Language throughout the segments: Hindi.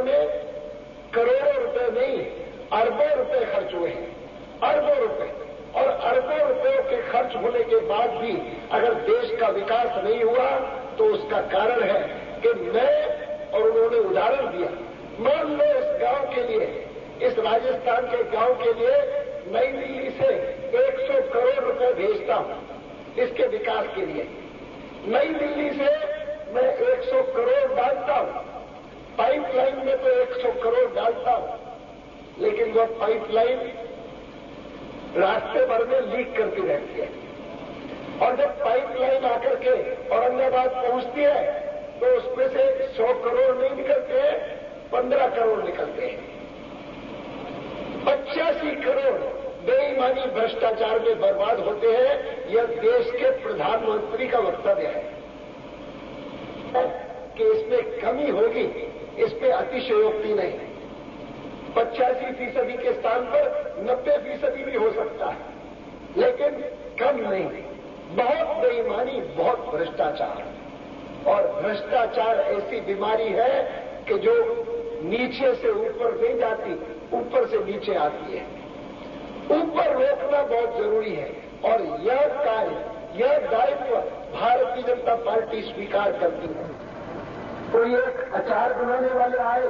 में करोड़ों रुपए नहीं, अरबों रुपए खर्च हुए हैं, अरबों रुपए। और अरबों रुपयों के खर्च होने के बाद भी अगर देश का विकास नहीं हुआ तो उसका कारण है कि मैं, और उन्होंने उदाहरण दिया, मान लो इस गांव के लिए, इस राजस्थान के गांव के लिए नई दिल्ली से 100 करोड़ रुपए भेजता हूं इसके विकास के लिए। नई दिल्ली से मैं 100 करोड़ डालता हूं, पाइपलाइन में तो 100 करोड़ डालता हूं, लेकिन वह पाइपलाइन रास्ते भर में लीक करती रहती है। और जब पाइपलाइन आकर के औरंगाबाद पहुंचती है तो उसमें से 100 करोड़ नहीं निकलते हैं, 15 करोड़ निकलते हैं। 85 करोड़ बेईमानी भ्रष्टाचार में बर्बाद होते हैं। यह देश के प्रधानमंत्री का वक्तव्य है कि इसमें कमी होगी, इसमें अतिशयोक्ति नहीं। 85% के स्थान पर 90% भी हो सकता है, लेकिन कम नहीं। बहुत बेईमानी, बहुत भ्रष्टाचार, और भ्रष्टाचार ऐसी बीमारी है कि जो नीचे से ऊपर नहीं जाती, ऊपर से नीचे आती है। ऊपर रोकना बहुत जरूरी है, और यह कार्य, यह दायित्व भारतीय जनता पार्टी स्वीकार करती है। कोई एक अचार बनाने वाले आए,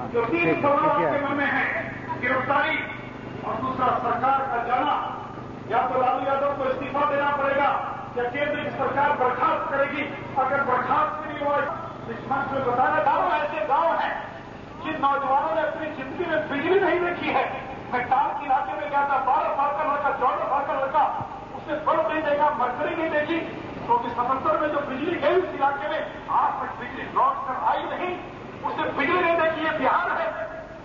जो 3 सवाल आपके मन में है, गिरफ्तारी और दूसरा सरकार का जाना, या तो लालू यादव को इस्तीफा देना पड़ेगा या केंद्र की सरकार बर्खास्त करेगी। अगर बर्खास्त नहीं हुआ, इस मंच में बताना, गांव ऐसे गांव हैं जिन नौजवानों ने अपनी जिंदगी में बिजली नहीं देखी है। मैं टाल के इलाके में गया था, 12 साल का लड़का, 14 साल का लड़का, उसने बल्ब नहीं देखा, मरकरी नहीं देखी, क्योंकि 77 में जो बिजली गई उस इलाके में आज तक बिजली लौट कर आई नहीं। उसने बिजली नहीं देखी, ये बिहार है,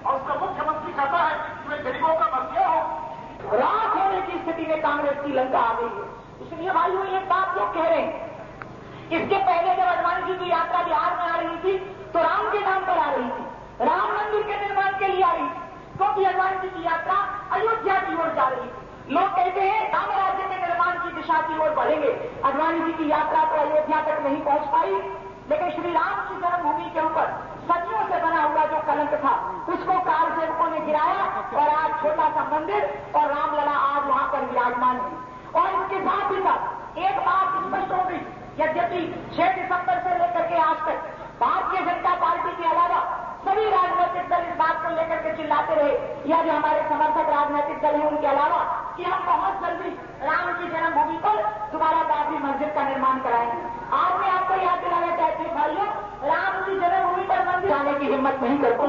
और उसका मुख्यमंत्री कहता है कि मैं गरीबों का मसीहा हूं। राख होने की स्थिति में कांग्रेस की लंका आ गई है। इसलिए भाइयों, ये बात लोग कह रहे हैं। इसके पहले जब आडवाणी जी की यात्रा बिहार में आ रही थी तो राम के नाम पर आ रही थी, राम मंदिर के निर्माण के लिए आ रही थी, क्योंकि आडवाणी जी की यात्रा अयोध्या की ओर जा रही थी। लोग कहते हैं राम राज्य के निर्माण की दिशा की ओर बढ़ेंगे। आडवाणी जी की यात्रा तो अयोध्या तक नहीं पहुंच पाई, लेकिन श्री राम की जन्मभूमि के ऊपर सदियों से बना हुआ जो कलंक था उसको कार सेवकों ने गिराया, और आज छोटा सा मंदिर और रामलला आज वहां पर विराजमान है। और इसके साथ ही साथ एक बात स्पष्ट हो गई, यद्यपि 6 दिसंबर से लेकर के आज तक भारतीय जनता पार्टी के अलावा सभी राजनीतिक दल इस बात को लेकर के चिल्लाते रहे, या जो हमारे समर्थक राजनीतिक दल हैं उनके अलावा, कि हम बहुत जल्दी राम की जन्मभूमि पर दोबारा बाबरी मस्जिद का निर्माण कराएंगे। आज मैं आपको याद दिलाना चाहती हूँ भाइयों, राम की जन्मभूमि पर मंदिर जाने की हिम्मत नहीं करता।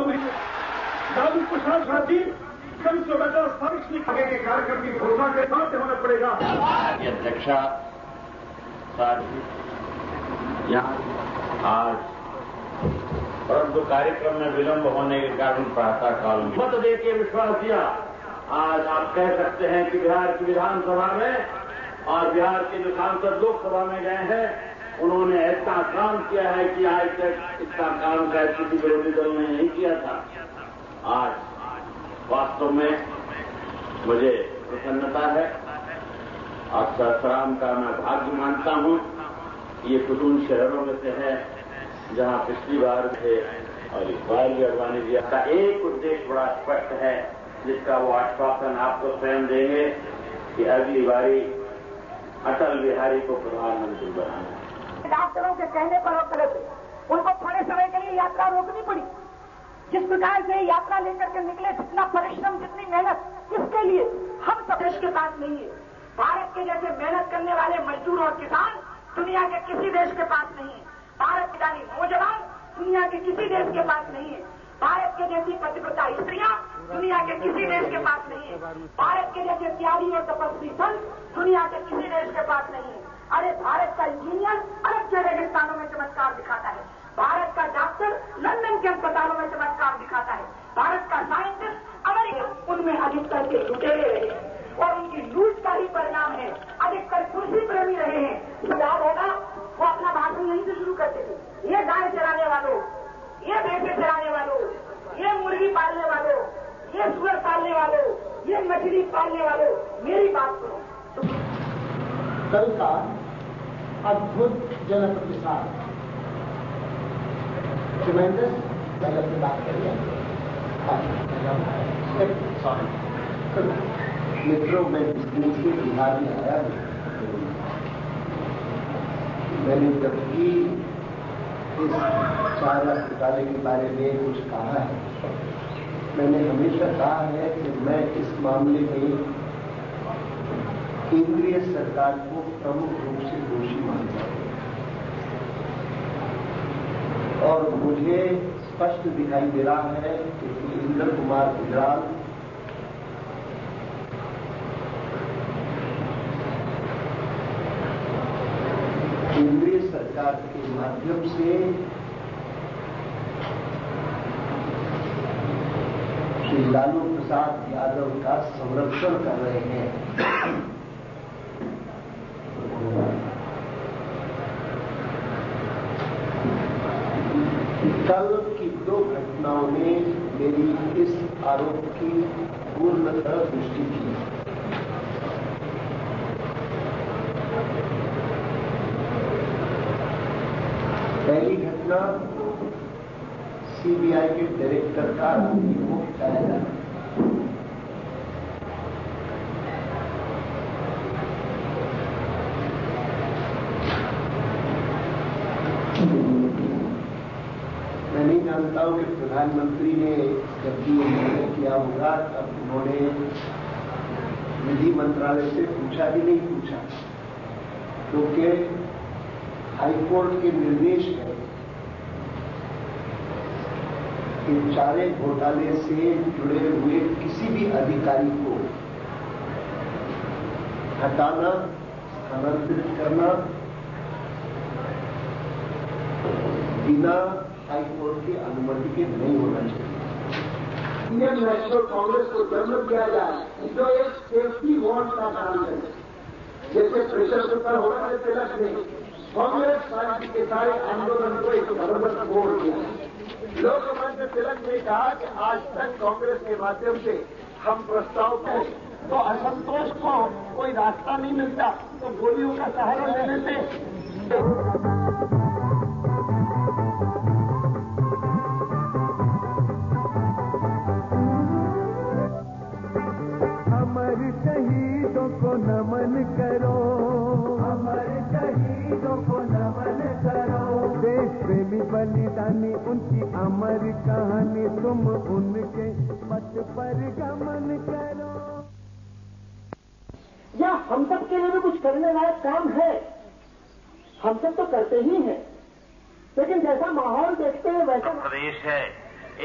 लालू प्रसाद साथी कल सुबह स्पष्ट लिखे के कार्यक्रम की घोषणा के साथ होना पड़ेगा। अध्यक्षा यहाँ आज परंतु कार्यक्रम में विलंब होने के कारण प्रातःकाल मत दे के विश्वास दिया। आज आप कह सकते हैं कि बिहार की विधानसभा में और बिहार के जो सांसद लोकसभा में गए हैं, उन्होंने ऐसा काम किया है कि आज तक इसका काम शायद किसी विरोधी दल ने नहीं किया था। आज वास्तव में मुझे प्रसन्नता है और सतराम का मैं भाग्य मानता हूं। ये कुछ उन शहरों में से है जहां पिछली बार थे, और इस बार भी आडवाणी जी का एक उद्देश्य बड़ा स्पष्ट है, जिसका वो आश्वासन आपको स्वयं देंगे कि अगली बारी अटल बिहारी को प्रधानमंत्री बनाना। डॉक्टरों के कहने पर और गलत है, उनको थोड़े समय के लिए यात्रा रोकनी पड़ी। जिस प्रकार से यात्रा लेकर के निकले, जितना परिश्रम, जितनी मेहनत, इसके लिए हम सब देश के पास नहीं है। भारत के जैसे मेहनत करने वाले मजदूर और किसान दुनिया के किसी देश के पास नहीं है। भारत के जानी नौजवान दुनिया के किसी देश के पास नहीं है। भारत के जैसी पतिव्रता स्त्रियां दुनिया के किसी देश के पास नहीं है। भारत के जैसे त्यागी और तपस्वी संत दुनिया के किसी देश के पास नहीं है। अरे भारत का इंजीनियर अरब के रेगिस्तानों में चमत्कार दिखाता है, भारत का डॉक्टर लंदन के अस्पतालों में चमत्कार दिखाता है, भारत का साइंटिस्ट अमेरिका, उनमें अधिकतर के लुटेरे रहे और उनकी लूट का ही परिणाम है कल का अद्भुत जनप्रतिसाद ट्रिमेंडस। पहले से बात करिए। मित्रों, मैं दिल्ली से बिहार में आया हूँ। मैंने जब भी इस चारा घोटाले के बारे में कुछ कहा है, मैंने हमेशा कहा है कि मैं इस मामले में केंद्रीय सरकार को प्रमुख रूप से दोषी मानता हूं और मुझे स्पष्ट दिखाई दे रहा है कि इंद्र कुमार गुजराल केंद्रीय सरकार के माध्यम से श्री लालू प्रसाद यादव का संरक्षण कर रहे हैं। कल की 2 घटनाओं ने मेरी इस आरोप की पूर्णतः पुष्टि की। पहली घटना सीबीआई के डायरेक्टर का राजनीति को हटाया जाना। मैं नहीं जानता हूं कि प्रधानमंत्री ने जब भी निर्णय किया होगा तब उन्होंने विधि मंत्रालय से पूछा भी नहीं पूछा, क्योंकि हाईकोर्ट के निर्देश है कि चारे घोटाले से जुड़े हुए किसी भी अधिकारी को हटाना, स्थानांतरित करना बिना हाईकोर्ट की अनुमति के नहीं होना चाहिए। इंडियन नेशनल कांग्रेस को जन्म दिया जाए जो एक सेफ्टी वॉच का काम है, जैसे प्रेशर कुकर होना है तिलक ने कांग्रेस पार्टी के सारे आंदोलन को एक बराबर मोड़ दिया। लोकमान्य तिलक ने कहा कि आज तक कांग्रेस के माध्यम से हम प्रस्ताव करें तो असंतोष को कोई रास्ता नहीं मिलता तो गोलियों का सहारा ले लेते। शहीदों को नमन करो, हमारे शहीदों को नमन करो। देश प्रेमी बलिदानी उनकी अमर कहानी, तुम उनके पथ पर गमन करो। या हम सब के लिए भी कुछ करने लायक काम है, हम सब तो करते ही हैं, लेकिन जैसा माहौल देखते हैं वैसा प्रदेश है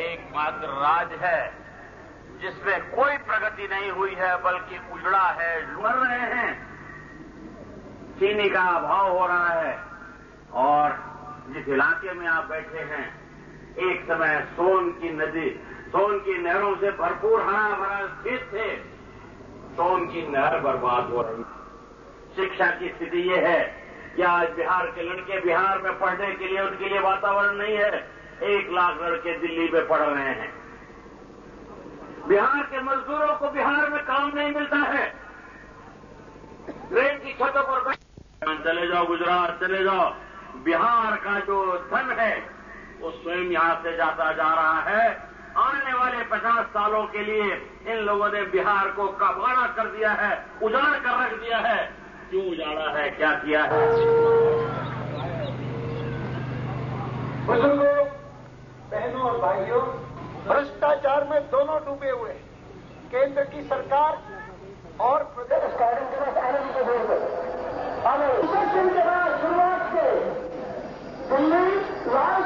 एकमात्र राज्य है जिसमें कोई प्रगति नहीं हुई है, बल्कि उजड़ा है। मर रहे हैं, चीनी का अभाव हो रहा है, और जिस इलाके में आप बैठे हैं एक समय सोन की नदी, सोन की नहरों से भरपूर हरा भरा खेत थे, सोन की नहर बर्बाद हो रही। शिक्षा की स्थिति ये है कि आज बिहार के लड़के बिहार में पढ़ने के लिए उनके लिए वातावरण नहीं है। 1 लाख लड़के दिल्ली में पढ़ रहे हैं। बिहार के मजदूरों को बिहार में काम नहीं मिलता है। ट्रेन की छतों पर चले जाओ, गुजरात चले जाओ, बिहार का जो धन है वो स्वयं यहां से जाता जा रहा है। आने वाले 50 सालों के लिए इन लोगों ने बिहार को कबाड़ा कर दिया है, उजाड़ कर रख दिया है। क्यों उजाड़ा है, क्या किया है? बुजुर्गों, बहनों और भाइयों, भ्रष्टाचार में दोनों डूबे हुए, केंद्र की सरकार और प्रदेश शुरुआत से दिल्ली लाल